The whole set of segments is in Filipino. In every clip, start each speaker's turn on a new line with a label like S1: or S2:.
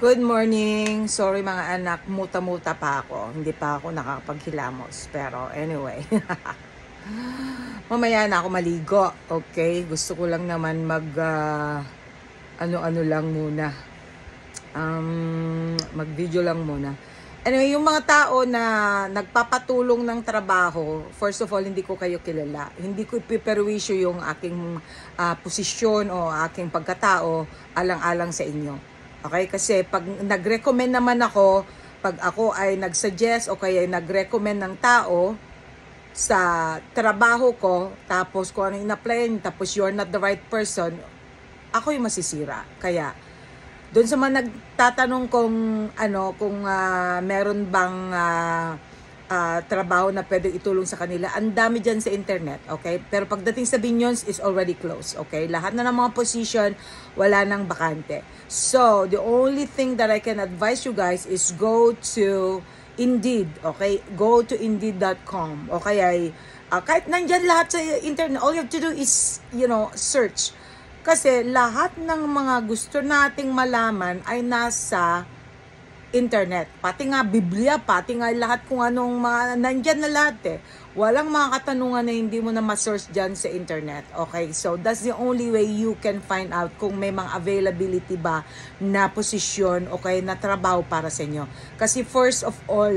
S1: Good morning. Sorry mga anak, muta-muta pa ako. Hindi pa ako nakapaghilamos. Pero anyway, mamaya na ako maligo. Okay? Gusto ko lang naman ano-ano lang muna. Mag-video lang muna. Anyway, yung mga tao na nagpapatulong ng trabaho, first of all, hindi ko kayo kilala. Hindi ko ipiperwisyo yung aking posisyon o aking pagkatao alang-alang sa inyo. Okay? Kasi pag nag-recommend naman ako, pag ako ay nag-suggest o kaya nag-recommend ng tao sa trabaho ko, tapos kung ano in-applyan, tapos you're not the right person, ako yung masisira. Kaya, doon sa mga nagtatanong kung meron bang trabaho na pwedeng itulong sa kanila, ang dami dyan sa internet, okay? Pero pagdating sa Binions is already closed, okay? Lahat na ng mga position, wala nang bakante. So, the only thing that I can advise you guys is go to Indeed, okay? Go to Indeed.com, okay? Kahit nandyan lahat sa internet, all you have to do is, search. Kasi lahat ng mga gusto nating malaman ay nasa internet. Pati nga Biblia, pati nga lahat kung anong mga, nandyan na lahat eh. Walang mga katanungan na hindi mo na ma-source dyan sa internet. Okay, so that's the only way you can find out kung may mga availability ba na posisyon o kaya na trabaho para sa inyo. Kasi first of all,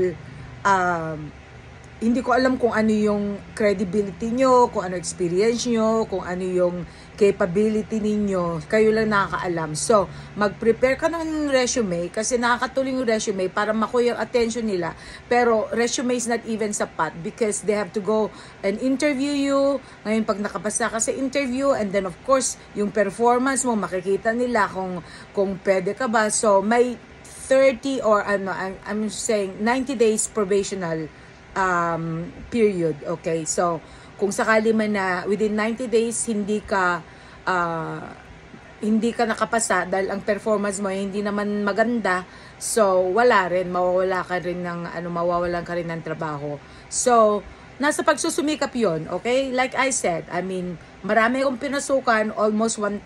S1: hindi ko alam kung ano yung credibility nyo, kung ano experience nyo, kung ano yung capability ninyo. Kayo lang nakakaalam. So, mag-prepare ka ng resume kasi nakakatulong yung resume para makuha yung attention nila. Pero resume is not even sapat because they have to go and interview you. Ngayon, pag nakapasa ka sa interview and then of course, yung performance mo, makikita nila kung pwede ka ba. So, may 30 or I'm saying 90 days probational period, okay? So, kung sakali man na within 90 days hindi ka nakapasa dahil ang performance mo hindi naman maganda, so wala rin, mawawalan ka rin ng trabaho. So, nasa pagsusumikap 'yon, okay? Like I said, I mean, marami akong pinasukan, almost 1,000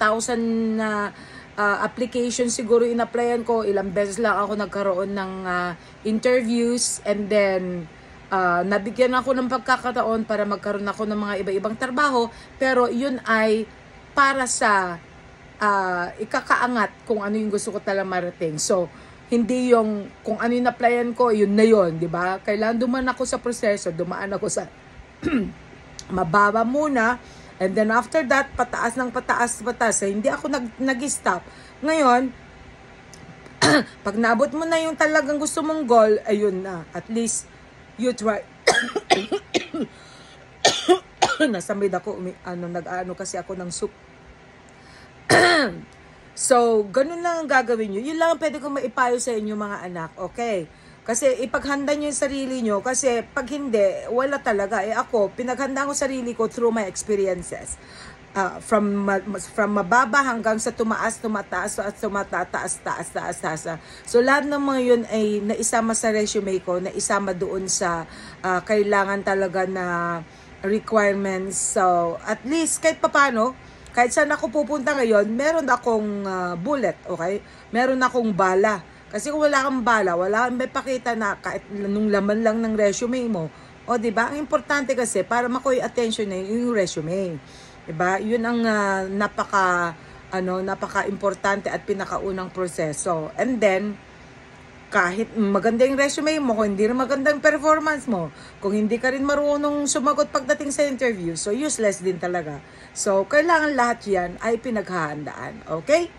S1: applications siguro in-applyan ko, ilang beses lang ako nagkaroon ng interviews, and then nabigyan ako ng pagkakataon para magkaroon ako ng mga iba-ibang trabaho, pero yun ay para sa ikakaangat kung ano yung gusto ko talagang marating. So, hindi yung kung ano yung applyan ko, yun na yun, di ba? Kailangan dumaan ako sa proseso, dumaan ako sa mababa muna, and then after that, pataas ng pataas. Hindi ako nag-stop. Ngayon, pag naabot mo na yung talagang gusto mong goal, ayun na, at least you try. Nasamid ako, nag-ano kasi ako ng soup. So, ganun lang ang gagawin nyo. Yun lang ang pwede kong maipayo sa inyo mga anak, okay? Kasi ipaghanda nyo yung sarili nyo, kasi pag hindi, wala talaga. Ako, pinaghanda ko sarili ko through my experiences. From mababa hanggang sa tumataas. So, lahat ng mga yun ay naisama sa resume ko, naisama doon sa kailangan talaga na requirements. So, at least, kahit papano, kahit saan ako pupunta ngayon, meron akong bullet, okay? Meron akong bala. Kasi kung wala kang bala, wala kang may pakita na kahit nung laman lang ng resume mo, o diba? Ang importante kasi, para makuha attention na yung resume. Diba? Yun ang napaka-importante at pinakaunang proseso. And then, kahit maganda yung resume mo, kung hindi rin maganda yung performance mo, kung hindi ka rin marunong sumagot pagdating sa interview, so useless din talaga. So, kailangan lahat yan ay pinaghahandaan. Okay?